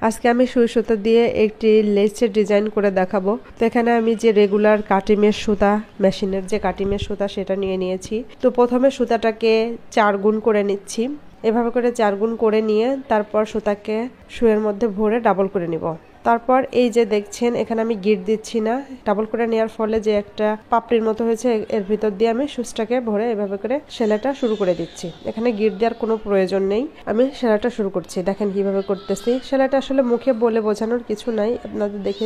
আজকে আমি সুই সুতা দিয়ে একটি লেসের ডিজাইন করে দেখাবো। তো এখানে আমি যে রেগুলার কাটিমের সুতা, মেশিনের যে কাটিমের সুতা সেটা নিয়ে নিয়েছি। তো প্রথমে সুতাটাকে 4 গুণ করে নিচ্ছি। এভাবে করে 4 গুণ করে নিয়ে তারপর সুতাকে সুইয়ের মধ্যে ভরে ডাবল করে নিব। তারপর এই যে দেখছেন এখানে আমি গিট দিচ্ছি না, ডাবল করে নেওয়ার ফলে যে একটা পাপড়ির মতো হয়েছে এর ভিতর দিয়ে আমি সুচটাকে ভরে এভাবে করে সেলাইটা শুরু করে দিচ্ছি। এখানে গিট দেওয়ার কোনো প্রয়োজন নেই, আমি সেলাইটা শুরু করছি। দেখেন কিভাবে করতেছি। সেলাইটা আসলে মুখে বলে বোঝানোর কিছু নাই, আপনাদের দেখে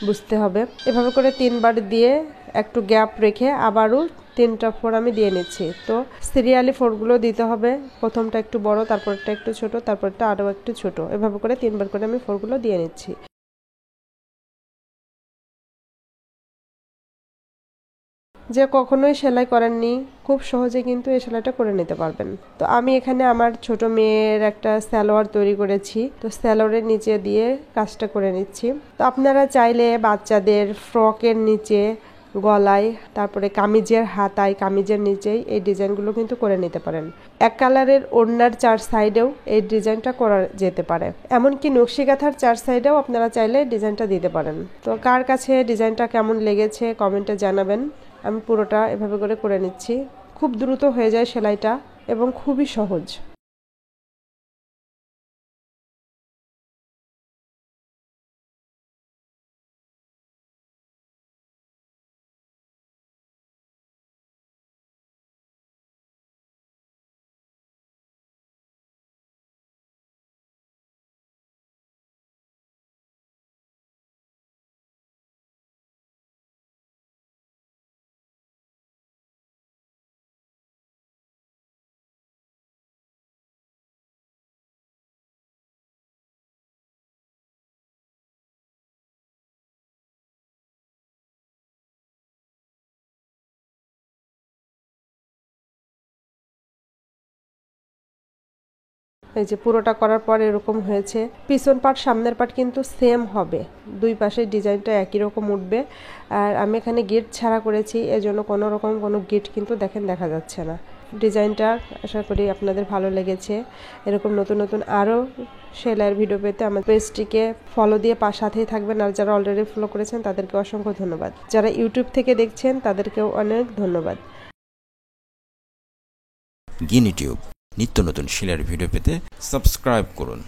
বুঝতে হবে। এভাবে করে 3 বার দিয়ে একটু গ্যাপ রেখে আবারও 3টা ফোর আমি দিয়ে নিচ্ছি। তো সিরিয়ালি ফোরগুলো দিতে হবে, প্রথমটা একটু বড়, তারপরটা একটু ছোট, তারপরটা আরও একটু ছোট, এভাবে করে 3 বার করে আমি ফোরগুলো দিয়ে নিচ্ছি। যে কখনোই সেলাই করেননি খুব সহজে কিন্তু এই সেলাইটা করে নিতে পারবেন। তো আমি এখানে আমার ছোট মেয়ের একটা সালোয়ার তৈরি করেছি, তো সালোয়ারের নিচে দিয়ে কাজটা করে নিচ্ছি। তো আপনারা চাইলে বাচ্চাদের ফ্রকের নিচে, গলায়, তারপরে কামিজের হাতায়, কামিজের নিচেই এই ডিজাইনগুলো কিন্তু করে নিতে পারেন। এক কালারের ওড়নার 4 সাইডেও এই ডিজাইনটা করা যেতে পারে, এমনকি নকশি কাঁথার 4 সাইডেও আপনারা চাইলে ডিজাইনটা দিতে পারেন। তো কার কাছে ডিজাইনটা কেমন লেগেছে কমেন্টে জানাবেন। আমি পুরোটা এভাবে করে নিচ্ছি। খুব দ্রুত হয়ে যায় সেলাইটা এবং খুবই সহজ। এই যে পুরোটা করার পর এরকম হয়েছে। পিছন পার্ট সামনের পার্ট কিন্তু সেম হবে, দুই পাশে ডিজাইনটা একই রকম উঠবে। আর আমি এখানে গিট ছাড়া করেছি, এজন্য কোনো রকম কোনো গিট কিন্তু দেখা যাচ্ছে না। ডিজাইনটা আশা করি আপনাদের ভালো লেগেছে। এরকম নতুন নতুন আরও সেলাইয়ের ভিডিও পেতে আমার পেজটিকে ফলো দিয়ে সাথেই থাকবেন। আর যারা অলরেডি ফলো করেছেন তাদেরকে অসংখ্য ধন্যবাদ। যারা ইউটিউব থেকে দেখছেন তাদেরকেও অনেক ধন্যবাদ। গিনিটিউব নিত্য নতুন সেলাইয়ের ভিডিও পেতে সাবস্ক্রাইব করুন।